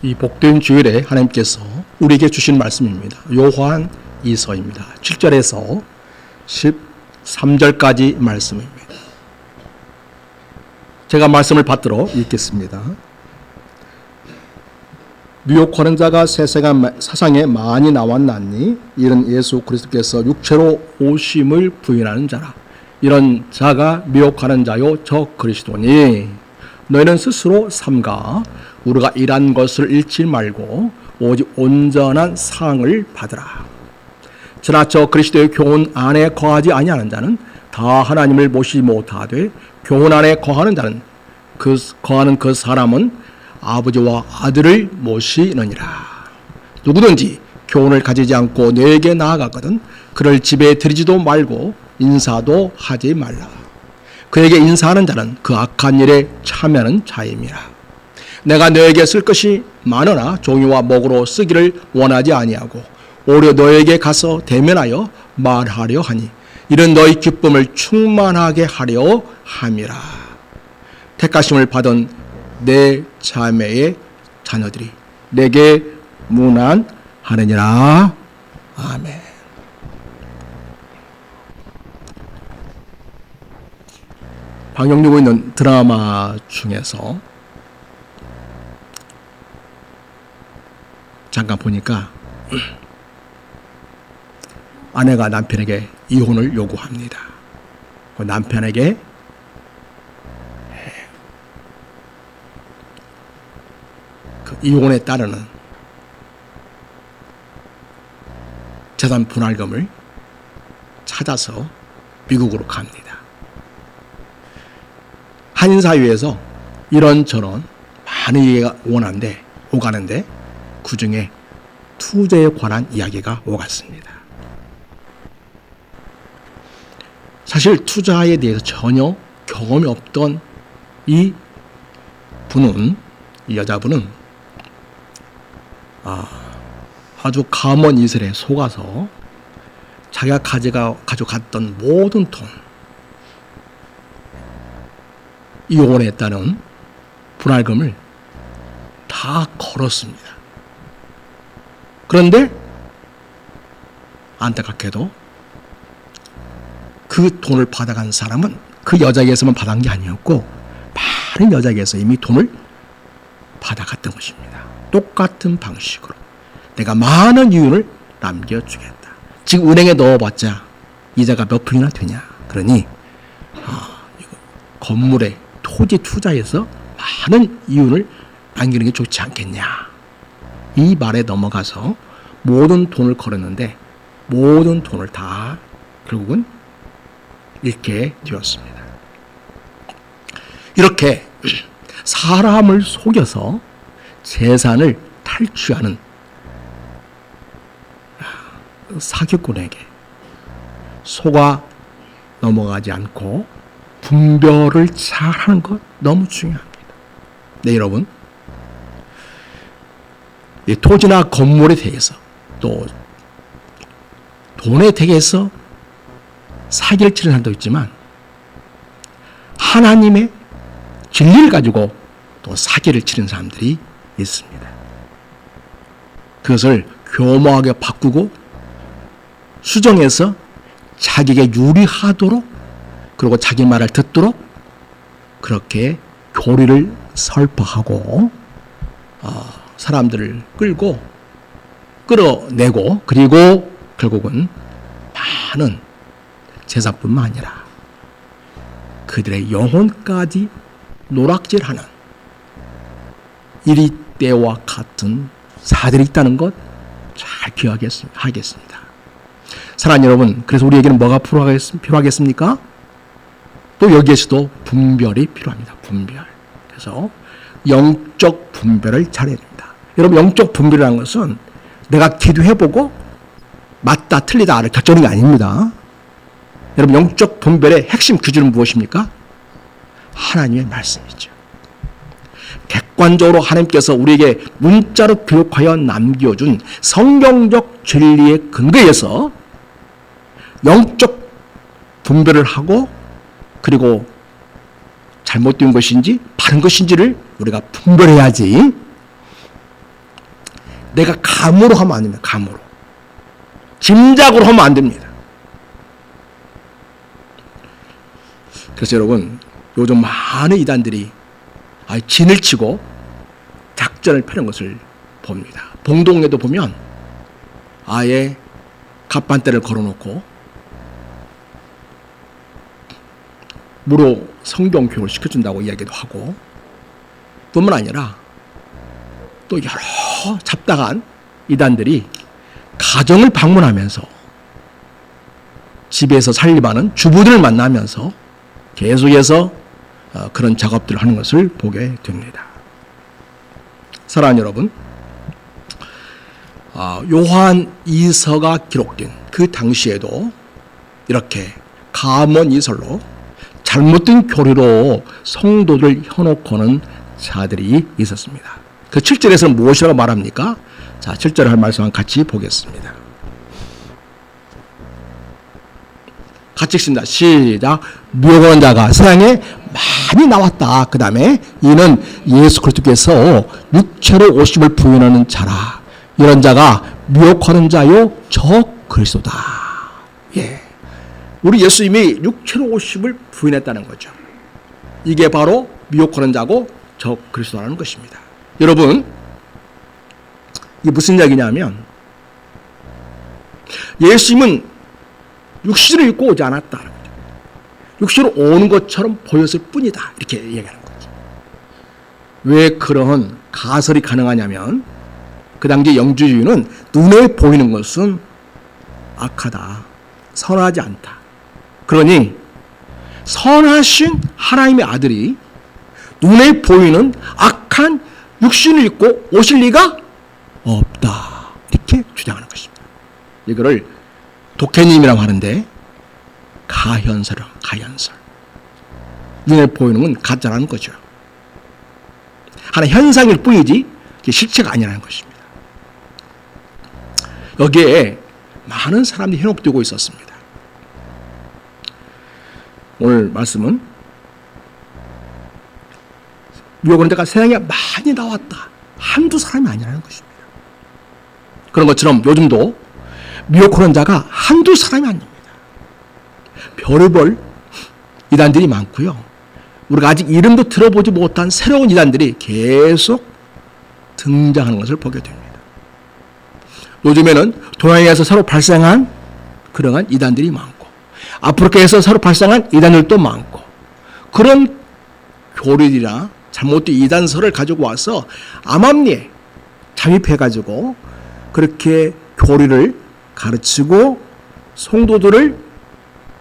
이 복된 주일에 하나님께서 우리에게 주신 말씀입니다. 요한 2서입니다. 7절에서 13절까지 말씀입니다. 제가 말씀을 받들어 읽겠습니다. 미혹하는 자가 세상에 많이 나왔나니 이는 예수 그리스도께서 육체로 오심을 부인하는 자라. 이런 자가 미혹하는 자요 저 그리스도니 너희는 스스로 삼가 우리가 일한 것을 잃지 말고 오직 온전한 상을 받으라. 저나 저 그리스도의 교훈 안에 거하지 아니하는 자는 다 하나님을 보시지 못하되 교훈 안에 거하는 자는 거하는 그 사람은 아버지와 아들을 모시느니라. 누구든지 교훈을 가지지 않고 너에게 나아가거든 그를 집에 들이지도 말고 인사도 하지 말라. 그에게 인사하는 자는 그 악한 일에 참여하는 자임이라. 내가 너에게 쓸 것이 많으나 종이와 목으로 쓰기를 원하지 아니하고 오히려 너에게 가서 대면하여 말하려 하니 이는 너희 기쁨을 충만하게 하려 함이라. 택하심을 받은 내 자매의 자녀들이 내게 문안하느니라. 아멘. 방영되고 있는 드라마 중에서 잠깐 보니까 아내가 남편에게 이혼을 요구합니다. 남편에게 그 이혼에 따르는 재산 분할금을 찾아서 미국으로 갑니다. 한인사회에서 이런저런 많은 얘기가 오가는데 그 중에 투자에 관한 이야기가 오갔습니다. 사실 투자에 대해서 전혀 경험이 없던 이 여자분은 아주 감언 이슬에 속아서 자기가 가져갔던 모든 돈, 이혼에 따른 분할금을 다 걸었습니다. 그런데 안타깝게도 그 돈을 받아간 사람은 그 여자에게서만 받아간 게 아니었고 많은 여자에게서 이미 돈을 받아갔던 것입니다. 똑같은 방식으로 내가 많은 이윤을 남겨주겠다. 지금 은행에 넣어봤자 이자가 몇 프로나 되냐. 그러니 건물에 토지 투자해서 많은 이윤을 남기는 게 좋지 않겠냐. 이 말에 넘어가서 모든 돈을 걸었는데 모든 돈을 다 결국은 잃게 되었습니다. 이렇게 사람을 속여서 재산을 탈취하는 사기꾼에게 속아 넘어가지 않고 분별을 잘하는 것 너무 중요합니다. 네, 여러분. 이 토지나 건물에 대해서 또 돈에 대해서 사기를 치는 사람도 있지만 하나님의 진리를 가지고 또 사기를 치는 사람들이 있습니다. 그것을 교묘하게 바꾸고 수정해서 자기에게 유리하도록 그리고 자기 말을 듣도록 그렇게 교리를 설파하고 사람들을 끌어내고 그리고 결국은 많은 재산뿐만 아니라 그들의 영혼까지 노락질하는 이리 때와 같은 사들이 있다는 것 잘 기억하겠습니다. 사랑하는 여러분, 그래서 우리에게는 뭐가 필요하겠습니까? 또 여기에서도 분별이 필요합니다. 분별. 그래서 영적 분별을 잘해야 됩니다. 여러분, 영적 분별이라는 것은 내가 기도해보고 맞다 틀리다를 결정하는 게 아닙니다. 여러분, 영적 분별의 핵심 기준은 무엇입니까? 하나님의 말씀이죠. 객관적으로 하나님께서 우리에게 문자로 기록하여 남겨준 성경적 진리의 근거에서 영적 분별을 하고 그리고 잘못된 것인지 바른 것인지를 우리가 분별해야지 내가 감으로 하면 안 됩니다. 감으로. 짐작으로 하면 안 됩니다. 그래서 여러분, 요즘 많은 이단들이 진을 치고 작전을 펴는 것을 봅니다. 봉동에도 보면 아예 갑판대를 걸어놓고 무료 성경 교육을 시켜준다고 이야기도 하고, 뿐만 아니라 또 여러 잡다한 이단들이 가정을 방문하면서 집에서 살림하는 주부들을 만나면서 계속해서 그런 작업들을 하는 것을 보게 됩니다. 사랑하는 여러분, 요한 2서가 기록된 그 당시에도 이렇게 가문 이설로 잘못된 교리로 성도들 현혹하는 자들이 있었습니다. 그 7절에서는 무엇이라고 말합니까? 자, 7절에 할 말씀 같이 보겠습니다. 같이 읽습니다. 시작. 미혹하는 자가 세상에 많이 나왔다. 그 다음에 이는 예수 그리스도께서 육체로 오심을 부인하는 자라. 이런 자가 미혹하는 자요 적 그리스도다. 예, 우리 예수님이 육체로 오심을 부인했다는 거죠. 이게 바로 미혹하는 자고 적 그리스도라는 것입니다. 여러분, 이게 무슨 이야기냐면 예수님은 육신을 입고 오지 않았다는 거죠. 육신으로 오는 것처럼 보였을 뿐이다. 이렇게 얘기하는 거죠. 왜 그런 가설이 가능하냐면 그 당시 영주주의는 눈에 보이는 것은 악하다, 선하지 않다. 그러니 선하신 하나님의 아들이 눈에 보이는 악한 육신을 입고 오실 리가 없다. 이렇게 주장하는 것입니다. 이거를 독해님이라고 하는데 가현설이요. 가현설. 눈에 보이는 건 가짜라는 거죠. 하나의 현상일 뿐이지 이게 실체가 아니라는 것입니다. 여기에 많은 사람들이 현혹되고 있었습니다. 오늘 말씀은 미혹하는 자가 세상에 많이 나왔다. 한두 사람이 아니라는 것입니다. 그런 것처럼 요즘도 미혹하는 자가 한두 사람이 아닙니다. 별의별 이단들이 많고요. 우리가 아직 이름도 들어보지 못한 새로운 이단들이 계속 등장하는 것을 보게 됩니다. 요즘에는 동양에서 새로 발생한 그러한 이단들이 많고, 아프리카에서 새로 발생한 이단들도 많고, 그런 교리들이나 잘못된 이단설을 가지고 와서 암암리에 잠입해가지고 그렇게 교리를 가르치고 성도들을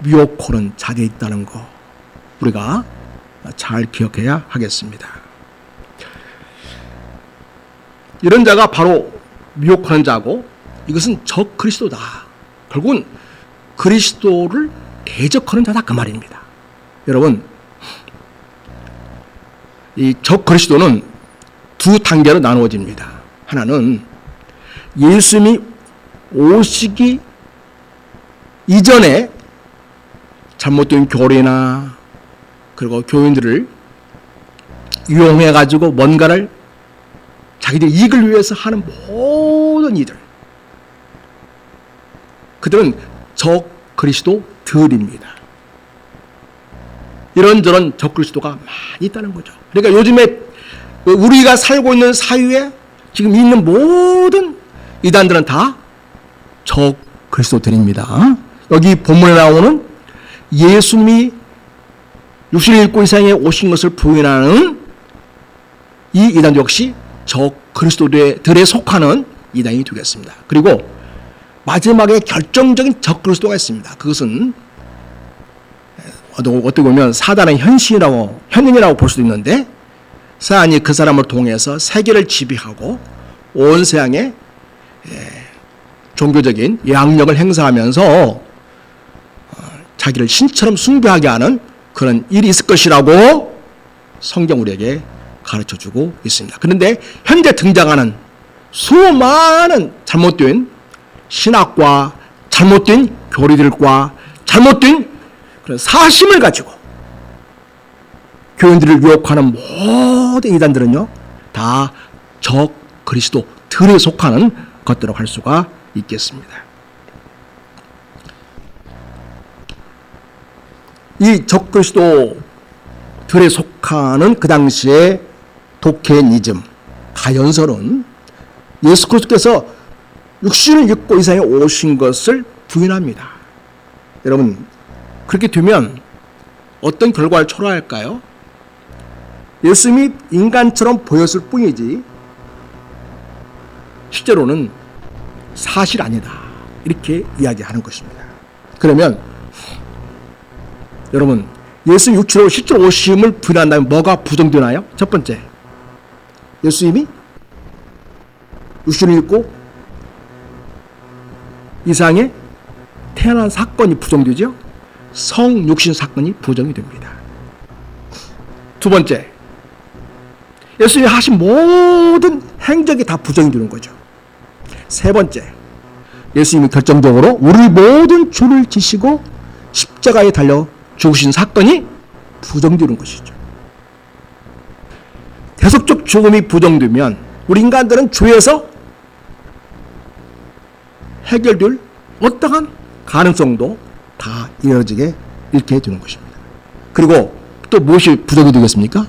미혹하는 자들이 있다는 거 우리가 잘 기억해야 하겠습니다. 이런 자가 바로 미혹하는 자고, 이것은 적 그리스도다. 결국은 그리스도를 대적하는 자다, 그 말입니다. 여러분, 이 적 그리스도는 두 단계로 나누어집니다. 하나는 예수님이 오시기 이전에 잘못된 교리나 그리고 교인들을 이용해 가지고 뭔가를 자기들 이익을 위해서 하는 모든 이들, 그들은 적 그리스도들입니다. 이런저런 적 그리스도가 많이 있다는 거죠. 그러니까 요즘에 우리가 살고 있는 사회에 지금 있는 모든 이단들은 다 적 그리스도들입니다. 여기 본문에 나오는 예수님이 육신을 입고 이 세상에 오신 것을 부인하는 이 이단 역시 적 그리스도들에 속하는 이단이 되겠습니다. 그리고 마지막에 결정적인 적 그리스도가 있습니다. 그것은 어떻게 보면 사단의 현인이라고 볼 수도 있는데, 사단이 그 사람을 통해서 세계를 지배하고 온 세상에 종교적인 양력을 행사하면서 자기를 신처럼 숭배하게 하는 그런 일이 있을 것이라고 성경 우리에게 가르쳐주고 있습니다. 그런데 현재 등장하는 수많은 잘못된 신학과 잘못된 교리들과 잘못된 그런 사심을 가지고 교인들을 유혹하는 모든 이단들은요, 다 적 그리스도들입니다. 들에 속하는 것들로 할 수가 있겠습니다. 이 적그리스도 들에 속하는 그 당시의 독해니즘, 가연설은 예수 그리스도께서 육신을 입고 이 세상에 오신 것을 부인합니다. 여러분, 그렇게 되면 어떤 결과를 초래할까요? 예수님이 인간처럼 보였을 뿐이지 실제로는 사실 아니다, 이렇게 이야기하는 것입니다. 그러면 여러분, 예수님 육체로 실제로 오심을 부인한다면 뭐가 부정되나요? 첫 번째, 예수님이 육신을 입고 이 세상에 태어난 사건이 부정되죠. 성육신 사건이 부정이 됩니다. 두 번째, 예수님이 하신 모든 행적이 다 부정이 되는 거죠. 세 번째, 예수님이 결정적으로 우리 모든 죄를 지시고 십자가에 달려 죽으신 사건이 부정되는 것이죠. 대속적 죽음이 부정되면 우리 인간들은 죄에서 해결될 어떠한 가능성도 다 이루어지게 잃게 되는 것입니다. 그리고 또 무엇이 부정이 되겠습니까?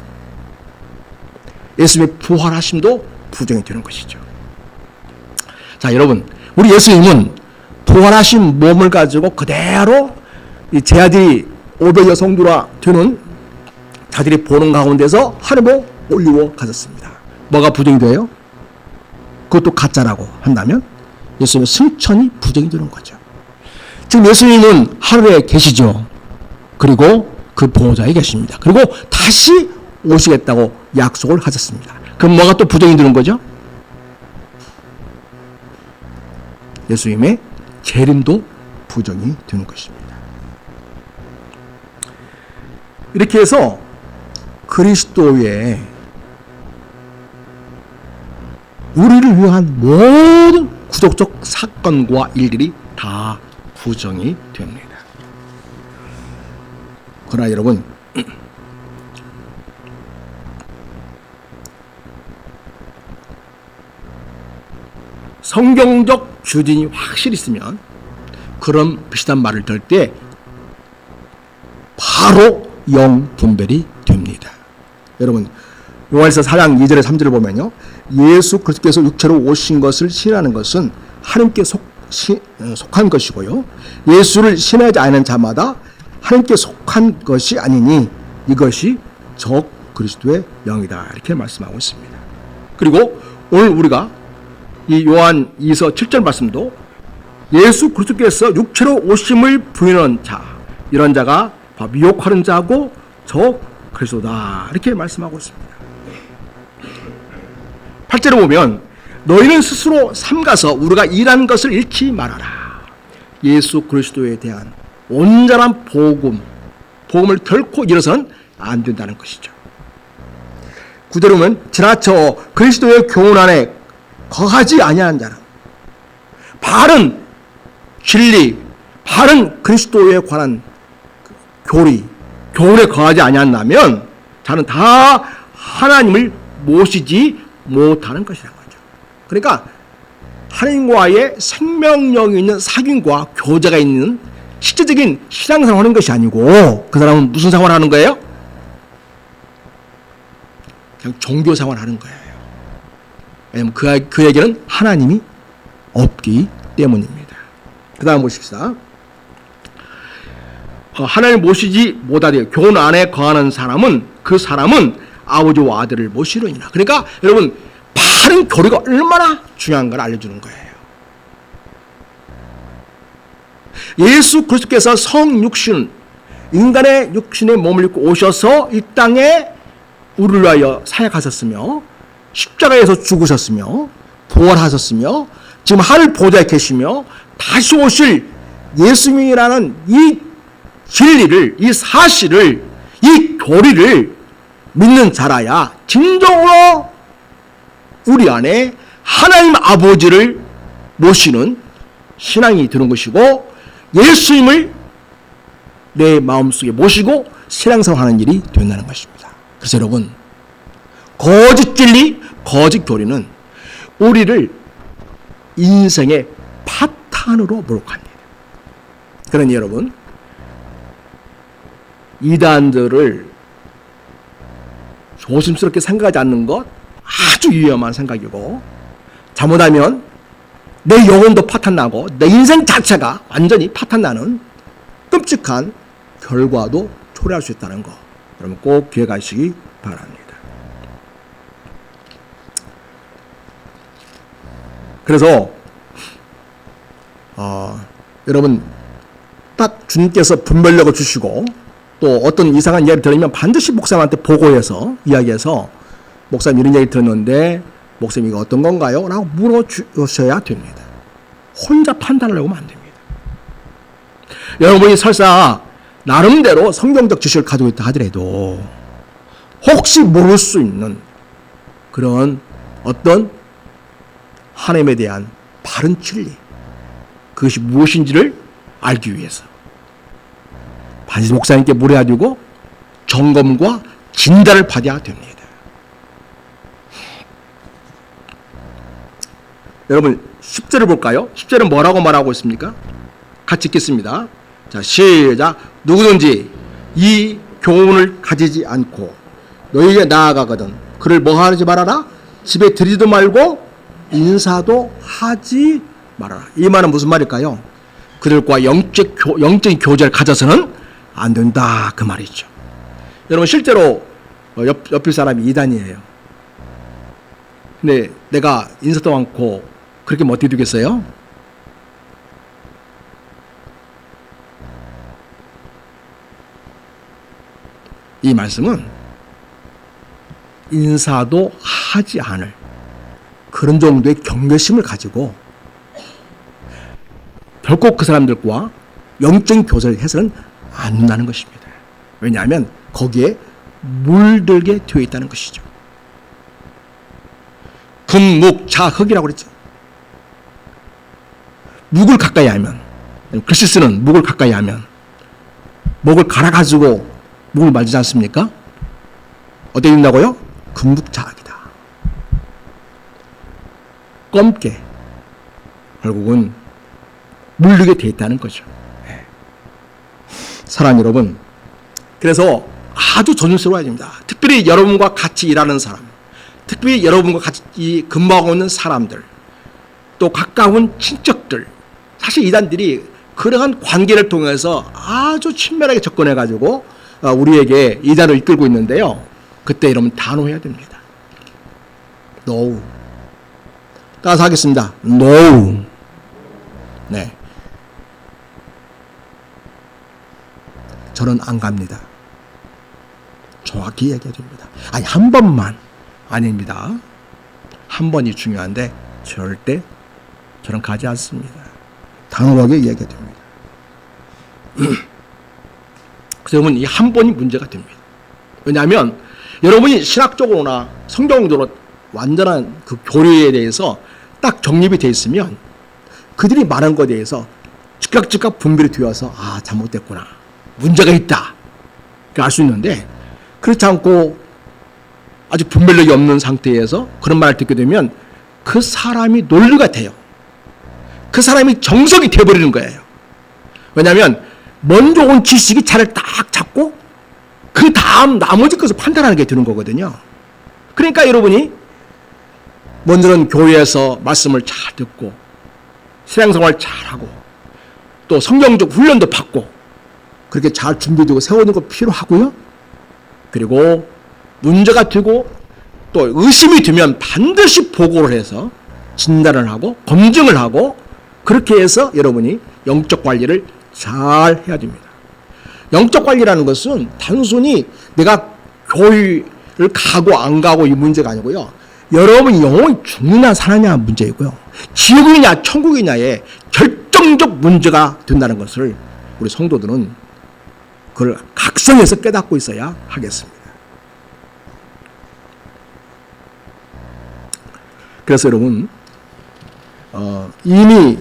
예수님의 부활하심도 부정이 되는 것이죠. 자, 여러분, 우리 예수님은 부활하신 몸을 가지고 그대로 이 제 아들이 500여 성도라 되는 자들이 보는 가운데서 하늘로 올리고 가셨습니다. 뭐가 부정이 돼요? 그것도 가짜라고 한다면 예수님의 승천이 부정이 되는 거죠. 지금 예수님은 하늘에 계시죠. 그리고 그 보호자에 계십니다. 그리고 다시 오시겠다고 약속을 하셨습니다. 그럼 뭐가 또 부정이 되는 거죠? 예수님의 재림도 부정이 되는 것입니다. 이렇게 해서 그리스도의 우리를 위한 모든 구속적 사건과 일들이 다 부정이 됩니다. 그러나 여러분, 성경적 주진이 확실히 있으면 그런 비슷한 말을 들을 때 바로 영분별이 됩니다. 여러분, 요한일서 4장 2절에 3절을 보면요, 예수 그리스도께서 육체로 오신 것을 신하는 것은 하나님께 속한 것이고요, 예수를 신하지 않은 자마다 하나님께 속한 것이 아니니 이것이 적 그리스도의 영이다, 이렇게 말씀하고 있습니다. 그리고 오늘 우리가 이 요한 2서 7절 말씀도 예수 그리스도께서 육체로 오심을 부인하는 자, 이런 자가 미혹하는 자고 적 그리스도다, 이렇게 말씀하고 있습니다. 8절에 보면 너희는 스스로 삼가서 우리가 일한 것을 잃지 말아라. 예수 그리스도에 대한 온전한 복음을 결코 잃어서는 안 된다는 것이죠. 9절에 보면 지나쳐 그리스도의 교훈 안에 거하지 아니하는 자는, 바른 진리, 바른 그리스도에 관한 교훈에 거하지 아니한다면 자는 다 하나님을 모시지 못하는 것이라는 거죠. 그러니까 하나님과의 생명력이 있는 사귐과 교제가 있는 실제적인 신앙생활을 하는 것이 아니고 그 사람은 무슨 생활을 하는 거예요? 그냥 종교생활을 하는 거예요. 왜냐하면 그에게는 하나님이 없기 때문입니다. 그 다음 보십시다. 하나님을 모시지 못하되 교훈 안에 거하는 사람은 그 사람은 아버지와 아들을 모시려니라. 그러니까 여러분, 바른 교리가 얼마나 중요한 걸 알려주는 거예요. 예수 그리스도께서 성육신, 인간의 육신의 몸을 입고 오셔서 이 땅에 우리를 위하여 사역하셨으며 십자가에서 죽으셨으며 부활하셨으며 지금 하늘 보좌에 계시며 다시 오실 예수님이라는 이 진리를, 이 사실을, 이 교리를 믿는 자라야 진정으로 우리 안에 하나님 아버지를 모시는 신앙이 드는 것이고 예수님을 내 마음속에 모시고 신앙생활하는 일이 된다는 것입니다. 그래서 여러분, 거짓 진리, 거짓 교리는 우리를 인생의 파탄으로 몰아갑니다. 그러니 여러분, 이단들을 조심스럽게 생각하지 않는 것 아주 위험한 생각이고, 잘못하면 내 영혼도 파탄나고 내 인생 자체가 완전히 파탄나는 끔찍한 결과도 초래할 수 있다는 거, 여러분 꼭 기억하시기 바랍니다. 그래서 여러분 딱 주님께서 분별력을 주시고 또 어떤 이상한 이야기를 들으면 반드시 목사님한테 보고해서 이야기해서, 목사님 이런 이야기 들었는데 목사님 이거 어떤 건가요? 라고 물어주셔야 됩니다. 혼자 판단하려고 하면 안 됩니다. 여러분이 설사 나름대로 성경적 지식을 가지고 있다 하더라도 혹시 모를 수 있는 그런 어떤 하나님에 대한 바른 진리, 그것이 무엇인지를 알기 위해서 반드시 목사님께 물어가지고 점검과 진단을 받아야 됩니다. 여러분 10절을 볼까요? 10절은 뭐라고 말하고 있습니까? 같이 읽겠습니다. 자, 시작. 누구든지 이 교훈을 가지지 않고 너희에게 나아가거든 그를 뭐 하지 말아라? 집에 들이지도 말고 인사도 하지 말아라. 이 말은 무슨 말일까요? 그들과 영적인 교제를 가져서는 안 된다, 그 말이죠. 여러분 실제로 옆일 사람이 이단이에요. 근데 내가 인사도 않고 그렇게 뭐 어떻게 되겠어요? 이 말씀은 인사도 하지 않을 그런 정도의 경계심을 가지고 결코 그 사람들과 영적인 교제를 해서는 안 된다는 것입니다. 왜냐하면 거기에 물들게 되어 있다는 것이죠. 금, 묵, 자, 흙이라고 그랬죠. 묵을 가까이 하면, 글씨 쓰는 묵을 가까이 하면 목을 갈아가지고 묵을 만지지 않습니까? 어떻게 된다고요? 금묵자학이다. 검게 결국은 물리게 되어 있다는 거죠. 사랑 여러분, 그래서 아주 조심스러워야 됩니다. 특별히 여러분과 같이 일하는 사람, 특별히 여러분과 같이 근무하고 있는 사람들, 또 가까운 친척들, 사실 이단들이 그러한 관계를 통해서 아주 친밀하게 접근해가지고 우리에게 이단을 이끌고 있는데요. 그때 여러분 단호해야 됩니다. No. 따라서 하겠습니다. No. 네. 저는 안 갑니다. 정확히 얘기해야 됩니다. 아니, 한 번만 아닙니다. 한 번이 중요한데 절대 저는 가지 않습니다. 단호하게 얘기해야 됩니다. 그래서 여러분 이 한 번이 문제가 됩니다. 왜냐하면 여러분이 신학적으로나 성경적으로 완전한 그 교리에 대해서 딱 정립이 되어 있으면 그들이 말한 것에 대해서 즉각 분별이 되어서 아, 잘못됐구나, 문제가 있다 알 수 있는데, 그렇지 않고 아주 분별력이 없는 상태에서 그런 말을 듣게 되면 그 사람이 논리가 돼요. 그 사람이 정석이 되어버리는 거예요. 왜냐하면 먼저 온 지식이 차를 딱 잡고 그 다음 나머지 것을 판단하는 게 되는 거거든요. 그러니까 여러분이 먼저는 교회에서 말씀을 잘 듣고 신앙생활 잘하고 또 성경적 훈련도 받고 그렇게 잘 준비되고 세우는 거 필요하고요. 그리고 문제가 되고 또 의심이 되면 반드시 보고를 해서 진단을 하고 검증을 하고 그렇게 해서 여러분이 영적 관리를 잘 해야 됩니다. 영적 관리라는 것은 단순히 내가 교회를 가고 안 가고 이 문제가 아니고요. 여러분이 영혼이 죽느냐 사느냐 문제이고요. 지옥이냐 천국이냐의 결정적 문제가 된다는 것을 우리 성도들은 그걸 각성해서 깨닫고 있어야 하겠습니다. 그래서 여러분 이미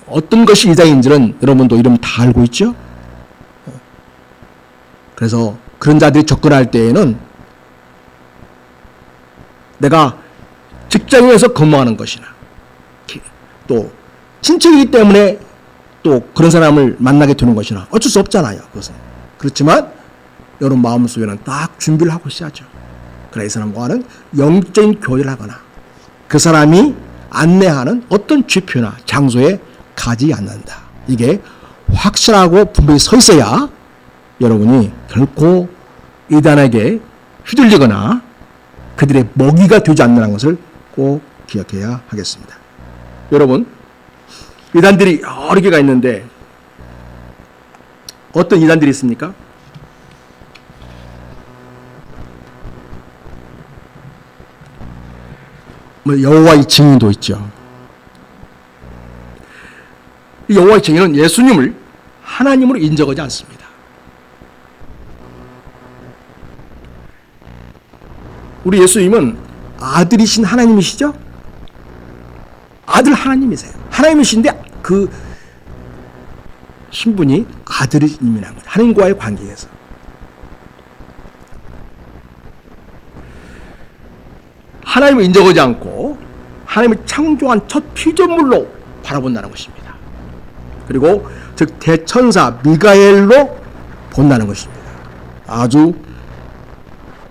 어떤 것이 이단인지는 여러분도 이름 다 알고 있죠? 그래서 그런 자들이 접근할 때에는 내가 직장에서 근무하는 것이나 또 친척이기 때문에 또 그런 사람을 만나게 되는 것이나 어쩔 수 없잖아요. 그것은. 그렇지만 여러분 마음속에는 딱 준비를 하고 있어야죠. 그래 이 사람과는 영적인 교제를 하거나 그 사람이 안내하는 어떤 지표나 장소에 가지 않는다. 이게 확실하고 분명히 서 있어야 여러분이 결코 이단에게 휘둘리거나 그들의 먹이가 되지 않는다는 것을 꼭 기억해야 하겠습니다. 여러분, 이단들이 여러 개가 있는데 어떤 이단들이 있습니까? 여호와의 증인도 있죠. 여호와의 증인은 예수님을 하나님으로 인정하지 않습니다. 우리 예수님은 아들이신 하나님이시죠? 아들 하나님이세요. 하나님이신데 그 신분이 아들이님이라는 거예요. 하나님과의 관계에서. 하나님을 인정하지 않고 하나님을 창조한 첫 피조물로 바라본다는 것입니다. 그리고 즉 대천사 미가엘로 본다는 것입니다. 아주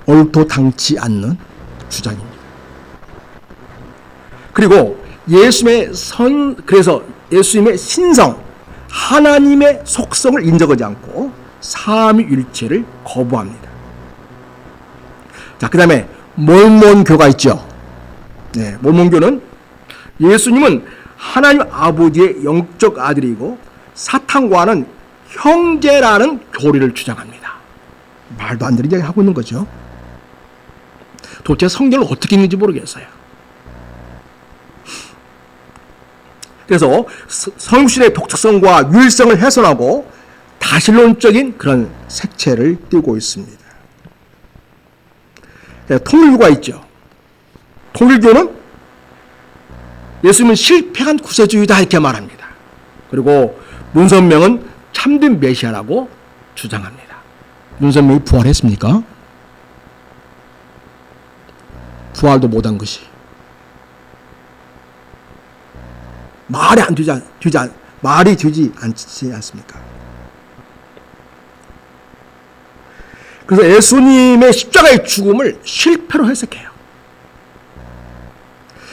얼토당치 않는 주장입니다. 그리고 그래서 예수님의 신성, 하나님의 속성을 인정하지 않고 삼위일체를 거부합니다. 자, 그 다음에 몰몬교가 있죠. 네, 몰몬교는 예수님은 하나님 아버지의 영적 아들이고 사탄과는 형제라는 교리를 주장합니다. 말도 안 되는 이야기 하고 있는 거죠. 도대체 성경을 어떻게 읽는지 모르겠어요. 그래서 성신의 독특성과 유일성을 훼손하고 다신론적인 그런 색채를 띠고 있습니다. 통일교가 있죠. 통일교는 예수님은 실패한 구세주이다 이렇게 말합니다. 그리고 문선명은 참된 메시아라고 주장합니다. 문선명이 부활했습니까? 부활도 못한 것이 말이 되지 않지 않습니까? 그래서 예수님의 십자가의 죽음을 실패로 해석해요.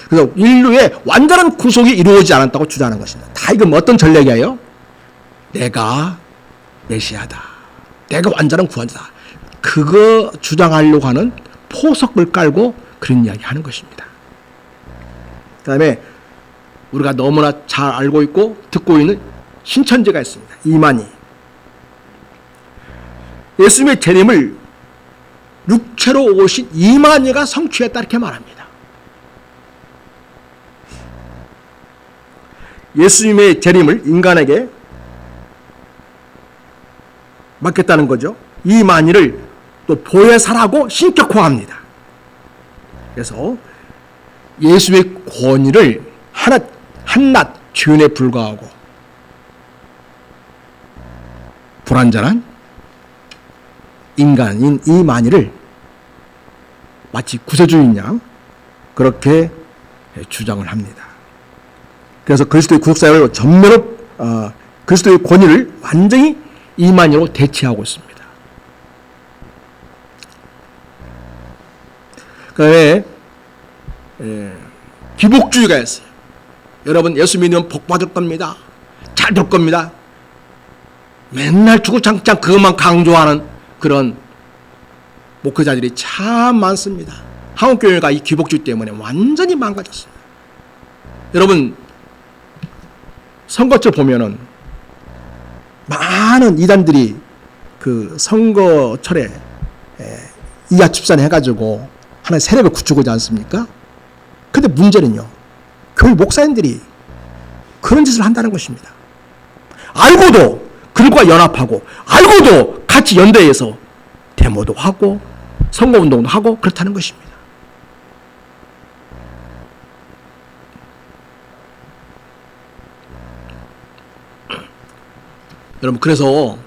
그래서 인류의 완전한 구속이 이루어지지 않았다고 주장하는 것입니다. 다 이건 어떤 전략이에요? 내가 메시아다. 내가 완전한 구원자다. 그거 주장하려고 하는 포석을 깔고 그런 이야기 하는 것입니다. 그 다음에 우리가 너무나 잘 알고 있고 듣고 있는 신천지가 있습니다. 이만희. 예수님의 재림을 육체로 오신 이만희가 성취했다 이렇게 말합니다. 예수님의 재림을 인간에게 맡겼다는 거죠. 이만희를 또 보혜사라고 신격화합니다. 그래서 예수의 권위를 한낱 죄인에 불과하고 불완전한 인간인 이만희를 마치 구세주인 양 그렇게 주장을 합니다. 그래서 그리스도의 구속사역을 전면으로 그리스도의 권위를 완전히 이만희로 대체하고 있습니다. 그 다음에 기복주의가 있어요. 여러분 예수 믿으면 복 받을 겁니다. 잘 될 겁니다. 맨날 주구장창 그것만 강조하는 그런 목회자들이 참 많습니다. 한국교회가 이 기복주의 때문에 완전히 망가졌습니다. 여러분 선거철 보면은 많은 이단들이 그 선거철에 이하집산 해가지고 하나의 세력을 구축하지 않습니까? 근데 문제는요, 교회 목사님들이 그런 짓을 한다는 것입니다. 알고도 그들과 연합하고 알고도 같이 연대해서 데모도 하고 선거운동도 하고 그렇다는 것입니다. 여러분 그래서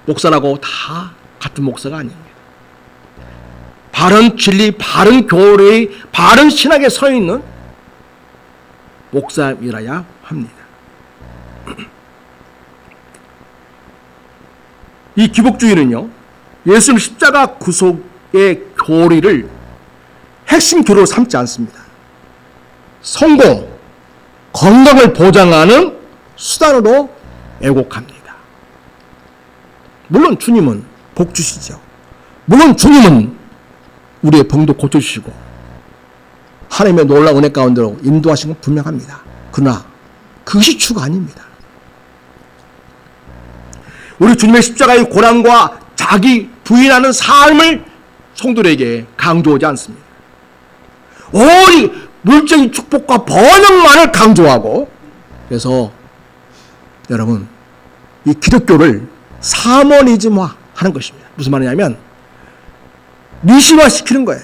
목사라고 다 같은 목사가 아닙니다. 바른 진리, 바른 교리의 바른 신학에 서 있는 목사이라야 합니다. 이 기복주의는요, 예수님 십자가 구속의 교리를 핵심 교리로 삼지 않습니다. 성공, 건강을 보장하는 수단으로 애곡합니다. 물론 주님은 복 주시죠. 물론 주님은 우리의 병도 고쳐주시고 하나님의 놀라운 은혜 가운데로 인도하신 건 분명합니다. 그러나 그것이 주가 아닙니다. 우리 주님의 십자가의 고난과 자기 부인하는 삶을 성도들에게 강조하지 않습니다. 오직 물질적인 축복과 번영만을 강조하고, 그래서 여러분, 이 기독교를 사모니즘화 하는 것입니다. 무슨 말이냐면 미신화 시키는 거예요.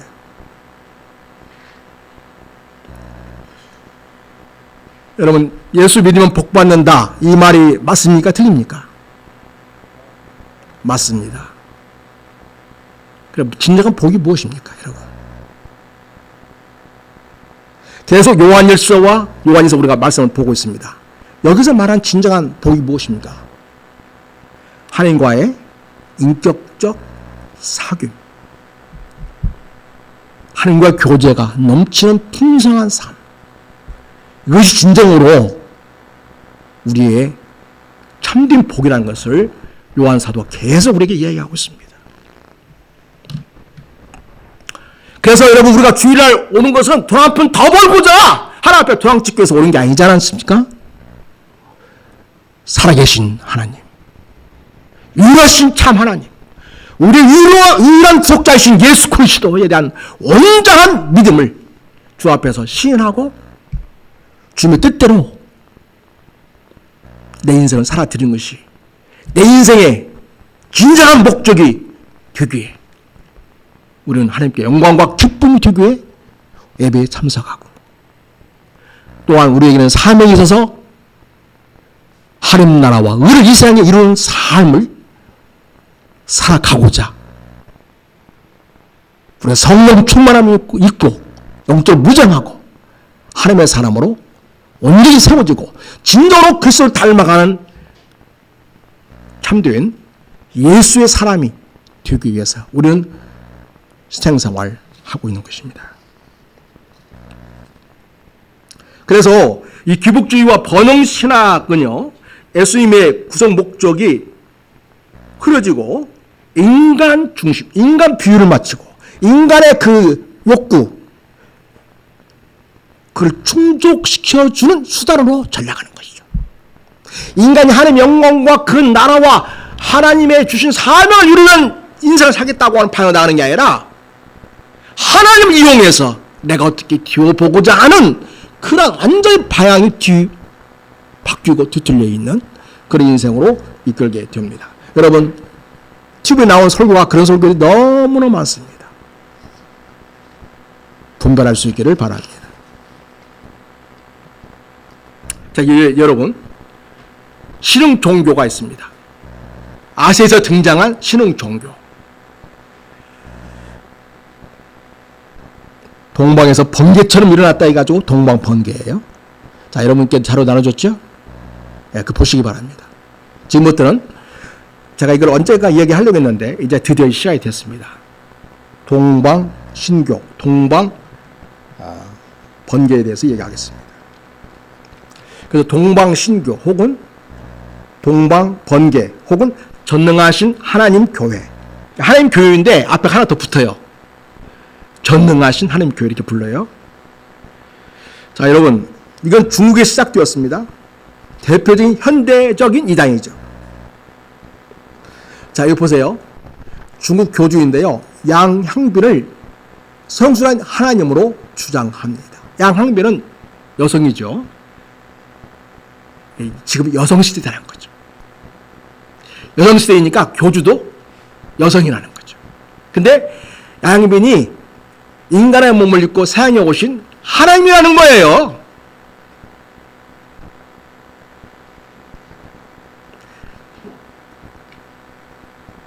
여러분, 예수 믿으면 복 받는다, 이 말이 맞습니까? 틀립니까? 맞습니다. 그럼 진정한 복이 무엇입니까, 여러분? 계속 요한일서와 요한일서 우리가 말씀을 보고 있습니다. 여기서 말한 진정한 복이 무엇입니까? 하나님과의 인격적 사귐, 하나님과의 교제가 넘치는 풍성한 삶, 이것이 진정으로 우리의 참된 복이라는 것을 요한 사도가 계속 우리에게 이야기하고 있습니다. 그래서 여러분, 우리가 주일날 오는 것은 돈 한 푼 더 벌고자 하나님 앞에 도장 찍기 위해서 오는 게 아니지 않습니까? 살아계신 하나님, 유일하신 참 하나님, 우리 유일한 구속자이신 예수 그리스도에 대한 온전한 믿음을 주 앞에서 시인하고 주님의 뜻대로 내 인생을 살아드리는 것이 내 인생의 진정한 목적이 되기에, 우리는 하나님께 영광과 기쁨이 되기 위해 예배에 참석하고, 또한 우리에게는 사명이 있어서 하나님 나라와 의를 이 세상에 이루는 삶을 살아가고자 우리가 성령 충만함이 있고 영적으로 무장하고 하나님의 사람으로 온전히 세워지고 진정으로 그리스도를 닮아가는 참된 예수의 사람이 되기 위해서 우리는 신앙생활을 하고 있는 것입니다. 그래서 이 기복주의와 번영신학은요, 예수님의 구성 목적이 흐려지고 인간 중심, 인간 비율을 맞추고 인간의 그 욕구, 그걸 충족시켜주는 수단으로 전락하는 것이죠. 인간이 하나님의 영광과 그 나라와 하나님의 주신 사명을 이루는 인생을 살겠다고 하는 방향으로 나가는 게 아니라 하나님을 이용해서 내가 어떻게 뒤워보고자 하는 그런 완전히 방향이 바뀌고 뒤틀려 있는 그런 인생으로 이끌게 됩니다. 여러분, TV에 나온 설교가 그런 설교들이 너무나 많습니다. 분별할 수 있기를 바랍니다. 자, 여러분, 신흥 종교가 있습니다. 아시아에서 등장한 신흥 종교. 동방에서 번개처럼 일어났다 해가지고 동방 번개예요. 자, 여러분께 자료 나눠줬죠? 네, 그 보시기 바랍니다. 지금부터는 제가 이걸 언제가 이야기하려고 했는데 이제 드디어 시작이 됐습니다. 동방 신교, 동방 번개에 대해서 얘기하겠습니다. 그래서 동방 신교 혹은 동방 번개 혹은 전능하신 하나님 교회, 하나님 교회인데 앞에 하나 더 붙어요. 전능하신 하나님 교회 이렇게 불러요. 자, 여러분, 이건 중국에 시작되었습니다. 대표적인 현대적인 이단이죠. 자, 여기 보세요. 중국 교주인데요, 양향빈을 성순한 하나님으로 주장합니다. 양향빈은 여성이죠. 지금 여성시대라는 거죠. 여성시대이니까 교주도 여성이라는 거죠. 근데 양향빈이 인간의 몸을 입고 세상에 오신 하나님이라는 거예요.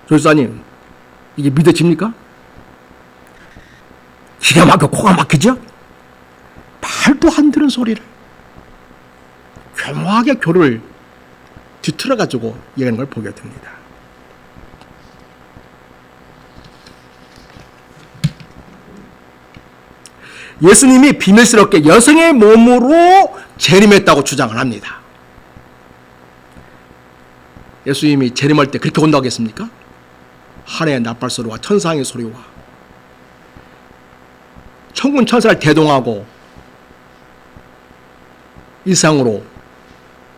조사님, 이게 믿어집니까? 기가 막혀 코가 막히죠? 말도 안 되는 소리를 교묘하게 교를 뒤틀어가지고 얘기하는 걸 보게 됩니다. 예수님이 비밀스럽게 여성의 몸으로 재림했다고 주장을 합니다. 예수님이 재림할 때 그렇게 온다고 했습니까? 하늘의 나팔 소리와 천사의 소리와 천군 천사를 대동하고 이상으로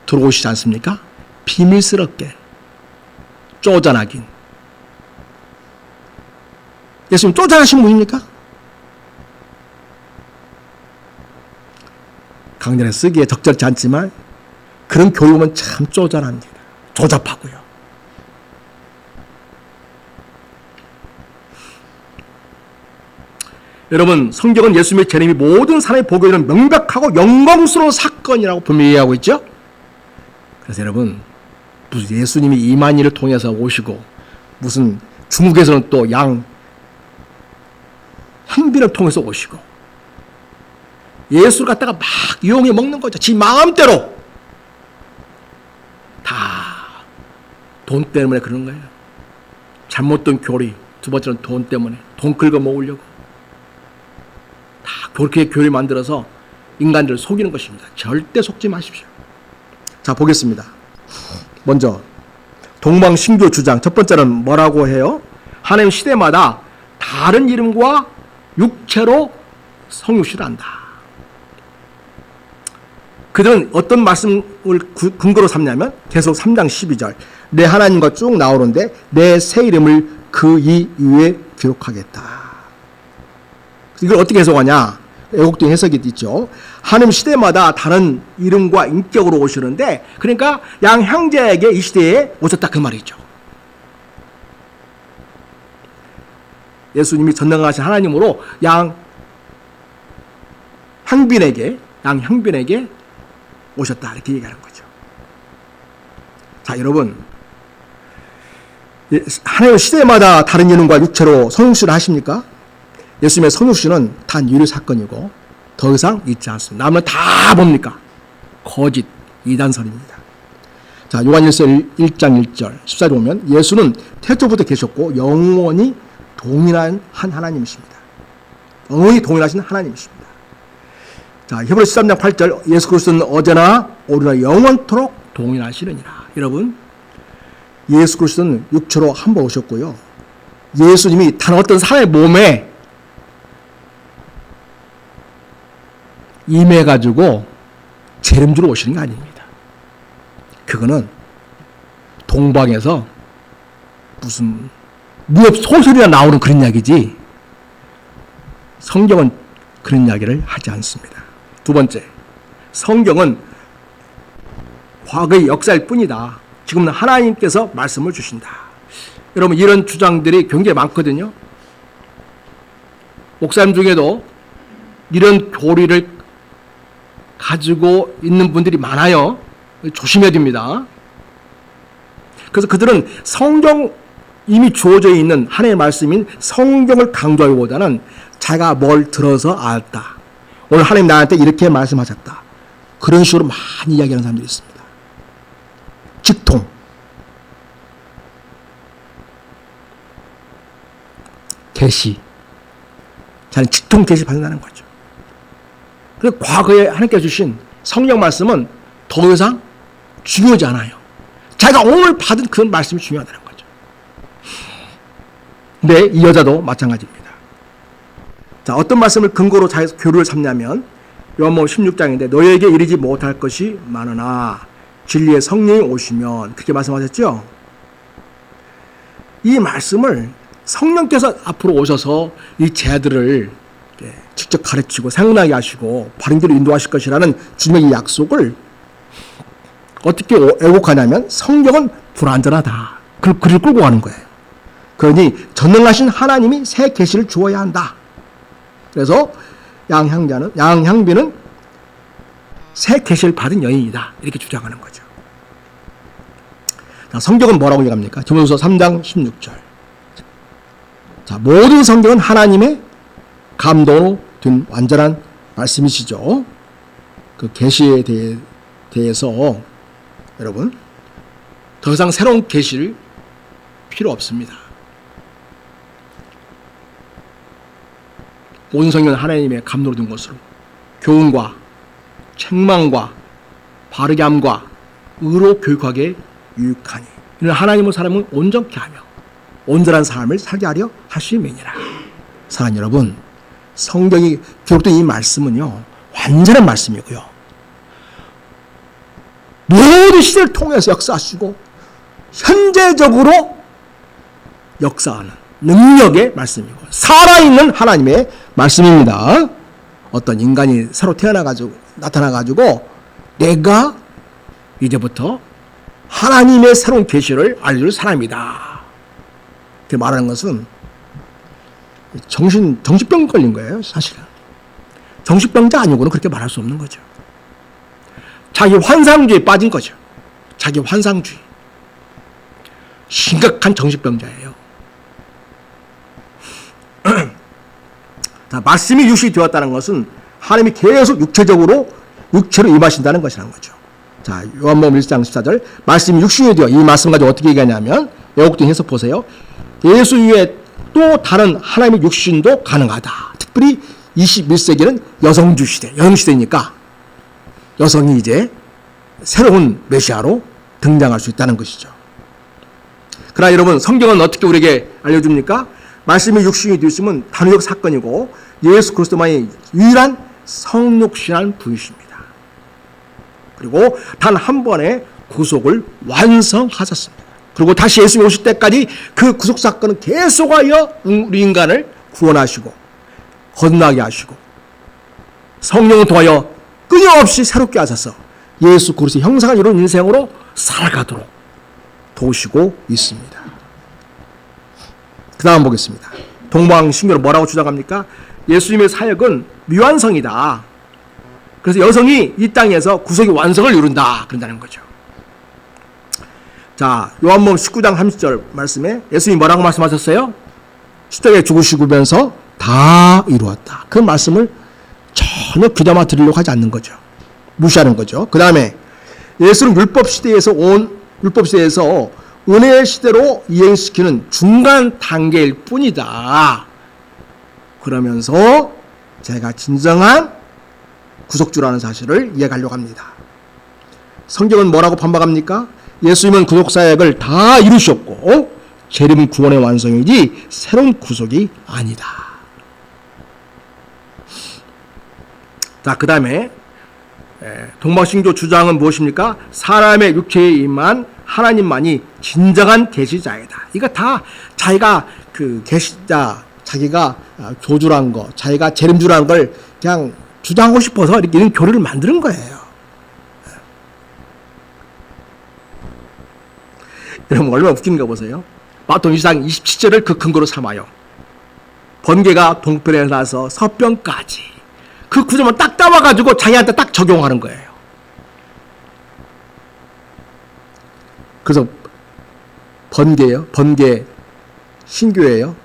들어오시지 않습니까? 비밀스럽게 쪼잔하긴. 예수님 쪼잔하신 분입니까? 강단에 쓰기에 적절치 않지만 그런 교육은 참 쪼잔합니다. 조잡하고요. 여러분, 성경은 예수님의 재림이 모든 사람이 보게 되는 명백하고 영광스러운 사건이라고 분명히 얘기하고 있죠. 그래서 여러분, 무슨 예수님이 이만희를 통해서 오시고 무슨 중국에서는 또 향빈을 통해서 오시고 예수를 갖다가 막 이용해 먹는 거죠. 지 마음대로. 다 돈 때문에 그러는 거예요. 잘못된 교리, 두 번째는 돈 때문에 돈 긁어 먹으려고 다 그렇게 교리 만들어서 인간들을 속이는 것입니다. 절대 속지 마십시오. 자, 보겠습니다. 먼저 동방신교 주장 첫 번째는 뭐라고 해요? 하나님 시대마다 다른 이름과 육체로 성육신을 한다. 그들은 어떤 말씀을 근거로 삼냐면 계속 3장 12절 내 하나님과 쭉 나오는데 내 새 이름을 그 이유에 기록하겠다. 이걸 어떻게 해석하냐? 애국된 해석이 있죠. 하나님 시대마다 다른 이름과 인격으로 오시는데 그러니까 양 형제에게 이 시대에 오셨다 그 말이죠. 예수님이 전능하신 하나님으로 양 형빈에게 오셨다 이렇게 얘기하는 거죠. 자, 여러분, 하나님 시대마다 다른 이름과 육체로 성육신을 하십니까? 예수님의 성육신은 단 유리 사건이고 더 이상 있지 않습니다. 남은 다 뭡니까? 거짓, 이단설입니다. 자, 요한일서 1장 1절 14절 보면 예수는 태초부터 계셨고 영원히 동일한 한 하나님이십니다. 영원히 동일하신 하나님이십니다. 자, 히브리서 13장 8절 예수 그리스도는 어제나 오늘나 영원토록 동일하시느니라. 여러분, 예수 그리스도는 육체로 한 번 오셨고요. 예수님이 단 어떤 사람의 몸에 임해가지고 재림주로 오시는 게 아닙니다. 그거는 동방에서 무슨 무협 소설이나 나오는 그런 이야기지 성경은 그런 이야기를 하지 않습니다. 두 번째, 성경은 과거의 역사일 뿐이다. 지금은 하나님께서 말씀을 주신다. 여러분, 이런 주장들이 굉장히 많거든요. 목사님 중에도 이런 교리를 가지고 있는 분들이 많아요. 조심해야 됩니다. 그래서 그들은 성경 이미 주어져 있는 하나님의 말씀인 성경을 강조하기보다는 자기가 뭘 들어서 알았다. 오늘 하나님 나한테 이렇게 말씀하셨다. 그런 식으로 많이 이야기하는 사람들이 있습니다. 직통. 계시. 자는 직통 계시 받는다는 거죠. 그래서 과거에 하나님께서 주신 성경 말씀은 더 이상 중요하지 않아요. 자기가 오늘 받은 그 말씀이 중요하다는 거죠. 근데 이 여자도 마찬가지입니다. 자, 어떤 말씀을 근거로 자기 교류를 삼냐면 요한복음 16장인데 너희에게 이르지 못할 것이 많으나 진리의 성령이 오시면 그렇게 말씀하셨죠. 이 말씀을 성령께서 앞으로 오셔서 이 제자들을 직접 가르치고 생각나게 하시고 바른 길로 인도하실 것이라는 주님의 약속을 어떻게 애곡하냐면 성경은 불완전하다. 그를 끌고 가는 거예요. 그러니 전능하신 하나님이 새 계시를 주어야 한다. 그래서 양향비는 새 계시를 받은 여인이다. 이렇게 주장하는 거죠. 자, 성경은 뭐라고 얘기합니까? 디모데후서 3장 16절. 자, 모든 성경은 하나님의 감동으로 된 완전한 말씀이시죠. 그 계시에 대해서 여러분 더 이상 새로운 계시를 필요 없습니다. 온 성경은 하나님의 감동으로 된 것으로 교훈과 책망과 바르게 함과 의로 교육하게 유익하니 이는 하나님의 사람을 온전케 하며 온전한 삶을 살게 하려 하심이니라. 사랑하는 여러분, 성경이 기록된 이 말씀은요 완전한 말씀이고요 모든 시대를 통해서 역사하시고 현재적으로 역사하는 능력의 말씀이고 살아있는 하나님의 말씀입니다. 어떤 인간이 새로 나타나가지고 내가 이제부터 하나님의 새로운 계시를 알려줄 사람이다 이렇게 말하는 것은 정신병 걸린 거예요. 사실은 정신병자 아니고는 그렇게 말할 수 없는 거죠. 자기 환상주의에 빠진 거죠. 자기 환상주의. 심각한 정신병자예요. 자, 말씀이 육신이 되었다는 것은 하나님이 계속 육체로 임하신다는 것이라는 거죠. 자, 요한복음 1장 14절 말씀이 육신이 되어 이 말씀 가지고 어떻게 얘기하냐면 애국된 해석 보세요. 예수 위에 또 다른 하나님의 육신도 가능하다. 특별히 21세기는 여성주 시대, 여성시대니까 여성이 이제 새로운 메시아로 등장할 수 있다는 것이죠. 그러나 여러분 성경은 어떻게 우리에게 알려줍니까? 말씀이 육신이 되었으면 단회적 사건이고 예수 그리스도만이 유일한 성육신한 분이십니다. 그리고 단 한 번의 구속을 완성하셨습니다. 그리고 다시 예수님이 오실 때까지 그 구속 사건은 계속하여 우리 인간을 구원하시고 건너게 하시고 성령을 통하여 끊임없이 새롭게 하셔서 예수 그리스도의 형상을 이룬 인생으로 살아가도록 도우시고 있습니다. 그 다음 보겠습니다. 동방신교는 뭐라고 주장합니까? 예수님의 사역은 미완성이다. 그래서 여성이 이 땅에서 구속의 완성을 이룬다. 그런다는 거죠. 자, 요한복음 19장 30절 말씀에 예수님이 뭐라고 말씀하셨어요? 십자가에 죽으시면서 다 이루었다. 그 말씀을 전혀 귀담아 들으려고 하지 않는 거죠. 무시하는 거죠. 그 다음에 예수는 율법 시대에서 은혜의 시대로 이행시키는 중간 단계일 뿐이다. 그러면서 제가 진정한 구속주라는 사실을 이해하려고 합니다. 성경은 뭐라고 반박합니까? 예수님은 구속사역을 다 이루셨고 재림 구원의 완성이지 새로운 구속이 아니다. 자, 그 다음에 동방신교 주장은 무엇입니까? 사람의 육체에 임한 하나님만이 진정한 계시자이다. 이거 다 자기가 그 계시자, 자기가 조주란 거, 자기가 재림주라는 걸 그냥 주장하고 싶어서 이렇게 이런 교리를 만드는 거예요. 여러분 얼마나 웃긴가 보세요. 마태복음 2장 27절을 그 근거로 삼아요. 번개가 동편에 나서 서편까지 그 구절만 딱 따와가지고 자기한테 딱 적용하는 거예요. 그래서 번개예요. 번개 신교예요.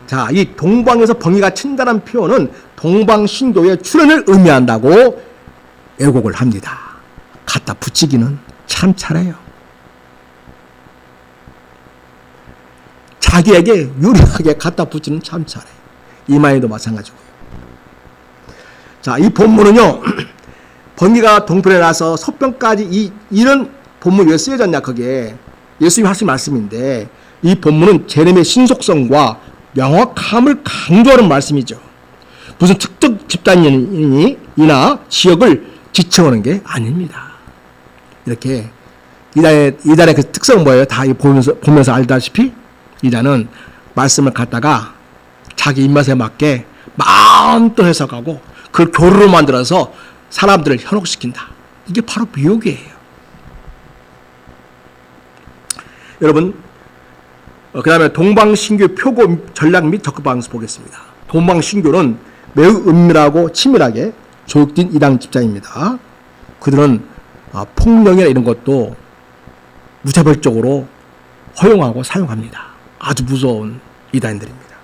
자, 이 동방에서 번개가 친다는 표현은 동방신교의 출현을 의미한다고 애곡을 합니다. 갖다 붙이기는 참 잘해요. 자기에게 유리하게 갖다 붙이는 참 잘해. 이마에도 마찬가지고요. 자, 이 본문은요, 번개가 동편에 나서 서편까지 이런 본문이 왜 쓰여졌냐, 그게 예수님이 하신 말씀인데, 이 본문은 재림의 신속성과 명확함을 강조하는 말씀이죠. 무슨 특정 집단이나 지역을 지칭하는 게 아닙니다. 이렇게 이단의 그 특성은 뭐예요? 다 보면서 알다시피 이단은 말씀을 갖다가 자기 입맛에 맞게 마음껏 해석하고 그걸 교리로 만들어서 사람들을 현혹시킨다. 이게 바로 미혹이에요. 여러분, 그 다음에 동방신교 표고 전략 및 접근 방식 보겠습니다. 동방신교는 매우 은밀하고 치밀하게 조직된 이단 집단입니다. 그들은 폭력이나 이런 것도 무차별적으로 허용하고 사용합니다. 아주 무서운 이단들입니다.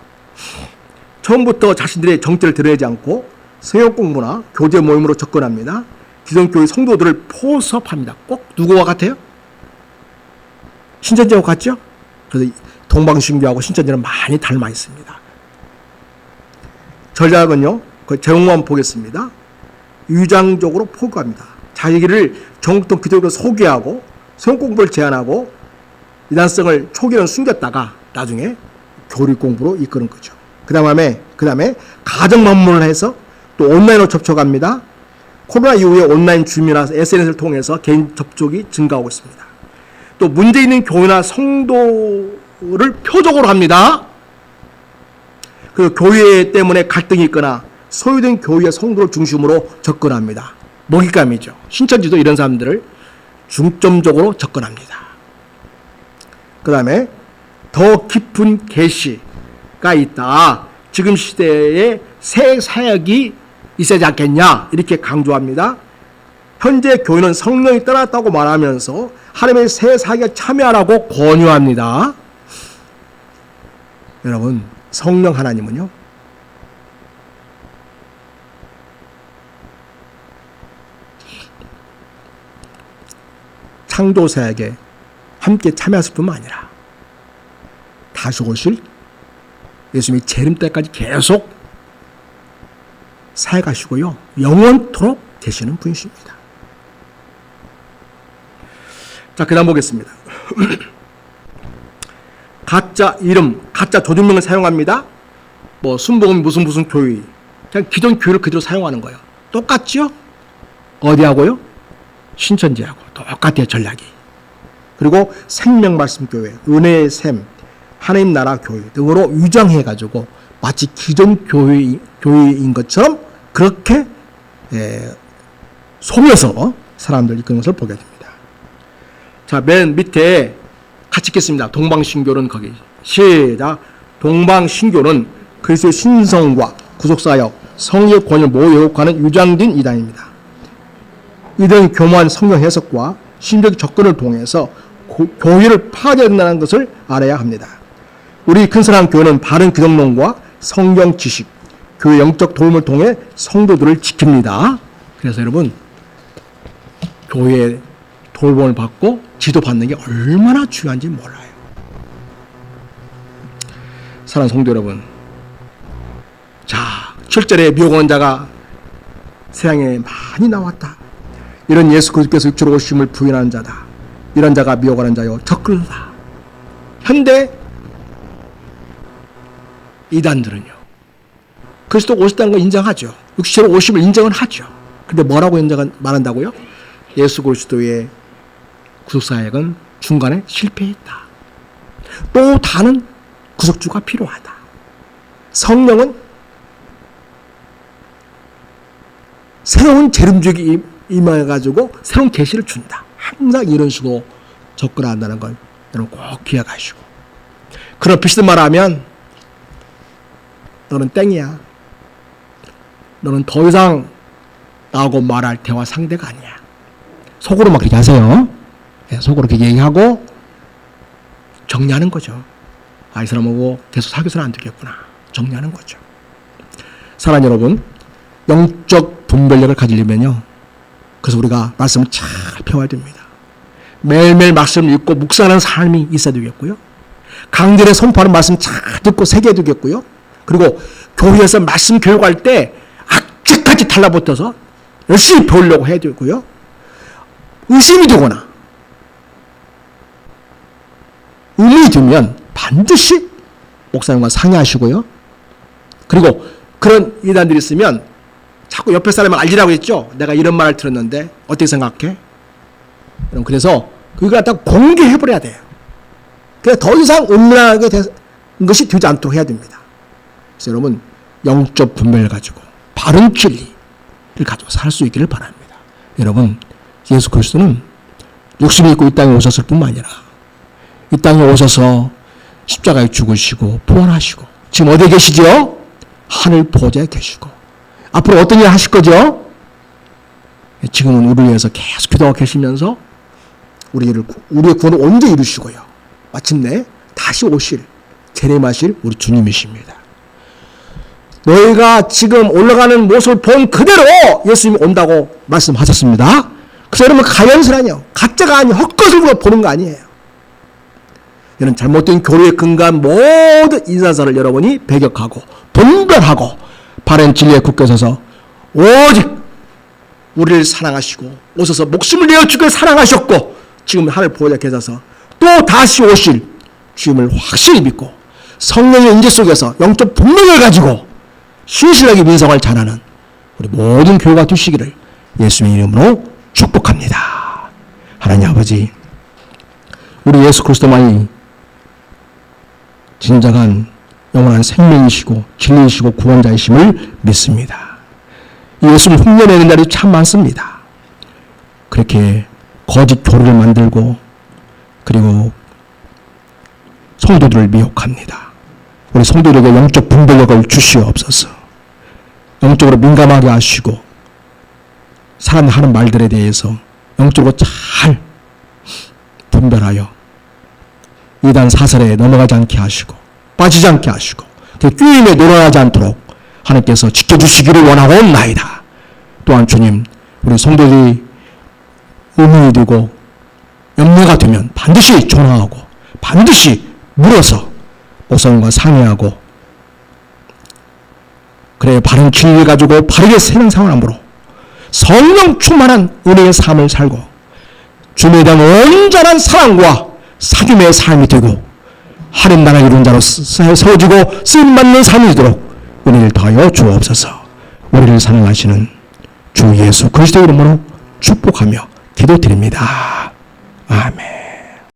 처음부터 자신들의 정체를 드러내지 않고 성역 공부나 교제 모임으로 접근합니다. 기존 교회 성도들을 포섭합니다. 꼭 누구와 같아요? 신천지와 같죠? 그래서 동방신교하고 신천지는 많이 닮아 있습니다. 전략은요, 그 제목만 보겠습니다. 위장적으로 포교합니다. 자기를 정통 기독교로 소개하고 성역 공부를 제안하고 이단성을 초기에는 숨겼다가 나중에 교리 공부로 이끄는 거죠. 그 다음에 가정 방문을 해서 또 온라인으로 접촉합니다. 코로나 이후에 온라인 줌이나 SNS를 통해서 개인 접촉이 증가하고 있습니다. 또 문제 있는 교회나 성도를 표적으로 합니다. 그 교회 때문에 갈등이 있거나 소유된 교회의 성도를 중심으로 접근합니다. 먹잇감이죠. 신천지도 이런 사람들을 중점적으로 접근합니다. 그 다음에 더 깊은 계시가 있다. 지금 시대에 새 사역이 있어야지 않겠냐 이렇게 강조합니다. 현재 교회는 성령이 떠났다고 말하면서 하나님의 새 사역에 참여하라고 권유합니다. 여러분, 성령 하나님은요, 창조 사역에 함께 참여했을 뿐만 아니라 다시 오실 예수님의 재림 때까지 계속 사역하시고요, 영원토록 되시는 분이십니다. 자, 그 다음 보겠습니다. 가짜 이름, 가짜 조직명을 사용합니다. 뭐 순복음 무슨 교회, 그냥 기존 교회를 그대로 사용하는 거예요. 똑같죠? 어디하고요? 신천지하고 똑같아요, 전략이. 그리고 생명말씀교회, 은혜의 샘, 하나님 나라 교회 등으로 위장해가지고 마치 기존 교회인 것처럼 그렇게 속여서 사람들 이끄는 것을 보게 됩니다. 자, 맨 밑에 같이 읽겠습니다. 동방신교는 거기 시작. 동방신교는 그리스도의 신성과 구속사역, 성의 권위를 모두 왜곡하는 유장된 이단입니다. 이들은 교묘한 성경 해석과 신적 접근을 통해서 교회를 파괴한다는 것을 알아야 합니다. 우리 큰사랑 교회는 바른 기독론과 성경 지식, 교회 영적 도움을 통해 성도들을 지킵니다. 그래서 여러분, 교회의 돌봄을 받고 지도받는 게 얼마나 중요한지 몰라요. 사랑하는 성도 여러분, 자, 7절에 미혹 오는 자가 세상에 많이 나왔다. 이런 예수 그리스도께서 육체로 오심을 부인하는 자다. 이런 자가 미혹하는 자요, 적글다. 현대 이단들은요, 그리스도 오셨다는 걸 인정하죠. 육체로 오심을 인정은 하죠. 근데 뭐라고 말한다고요? 예수 그리스도의 구속사역은 중간에 실패했다. 또 다른 구속주가 필요하다. 성령은 새로운 재림주기 임해가지고 새로운 계시를 준다. 항상 이런 식으로 접근한다는 걸 여러분 꼭 기억하시고, 그런 비슷한 말 하면 너는 땡이야. 너는 더 이상 나하고 말할 대화 상대가 아니야. 속으로 막 그렇게 하세요. 속으로 그렇게 얘기하고 정리하는 거죠. 이 사람하고 계속 사귀어서는 안 되겠구나. 정리하는 거죠. 사랑하는 여러분, 영적 분별력을 가지려면요, 그래서 우리가 말씀을 잘 펴와야 됩니다. 매일매일 말씀을 읽고 묵상하는 삶이 있어야 되겠고요, 강들에 선포하는 말씀 잘 듣고 새겨야 되겠고요, 그리고 교회에서 말씀 교육할 때 악기까지 달라붙어서 열심히 배우려고 해야 되고요, 의심이 되거나 의문이 들면 반드시 목사님과 상의하시고요, 그리고 그런 이단들이 있으면 자꾸 옆에 사람을 알리라고 했죠. 내가 이런 말을 들었는데 어떻게 생각해? 그래서 그걸 갖다 공개해버려야 돼요. 그래서 더 이상 은밀하게 된 것이 되지 않도록 해야 됩니다. 그래서 여러분, 영적 분별을 가지고 바른 진리를 가지고 살 수 있기를 바랍니다. 여러분, 예수 그리스도는 육신을 입고 이 땅에 오셨을 뿐만 아니라 이 땅에 오셔서 십자가에 죽으시고 부활하시고 지금 어디에 계시죠? 하늘 보좌에 계시고 앞으로 어떤 일을 하실 거죠? 지금은 우리를 위해서 계속 기도하고 계시면서 우리의 구원을 언제 이루시고요, 마침내 다시 오실 재림하실 우리 주님이십니다. 너희가 지금 올라가는 모습을 본 그대로 예수님이 온다고 말씀하셨습니다. 그래서 여러분 가면설 아니에요. 가짜가 아니에요. 헛것을 보는 거 아니에요. 이런 잘못된 교리에 근거한 모든 인사사를 여러분이 배격하고 분별하고 바른 진리에 굳게 서서 오직 우리를 사랑하시고 오셔서 목숨을 내어 주길 사랑하셨고 지금 하늘 보호자 계셔서 또 다시 오실 주님을 확실히 믿고 성령의 인재 속에서 영적 분명을 가지고 신실하게 민성을 잘하는 우리 모든 교회가 되시기를 예수님의 이름으로 축복합니다. 하나님 아버지, 우리 예수 그리스도만이 진정한 영원한 생명이시고 진리이시고 구원자이심을 믿습니다. 예수를 흉내내는 날이 참 많습니다. 그렇게 거짓 교리를 만들고 그리고 성도들을 미혹합니다. 우리 성도들에게 영적 분별력을 주시옵소서. 영적으로 민감하게 하시고 사람 하는 말들에 대해서 영적으로 잘 분별하여 이단 사설에 넘어가지 않게 하시고 빠지지 않게 하시고 끼임에 놀아나지 않도록 하나님께서 지켜주시기를 원하옵나이다. 또한 주님, 우리 성도들이 의문이 되고 염려가 되면 반드시 전화하고 반드시 물어서 목사님과 상의하고 그래 바른 진리를 가지고 바르게 사는 사람으로 성령 충만한 은혜의 삶을 살고 주님에 대한 온전한 사랑과 사귐의 삶이 되고 하나님 나라 이룬 자로 세워지고 쓰임받는 삶이 되도록 은혜를 더하여 주옵소서. 우리를 사랑하시는 주 예수 그리스도 이름으로 축복하며 기도드립니다. 아멘.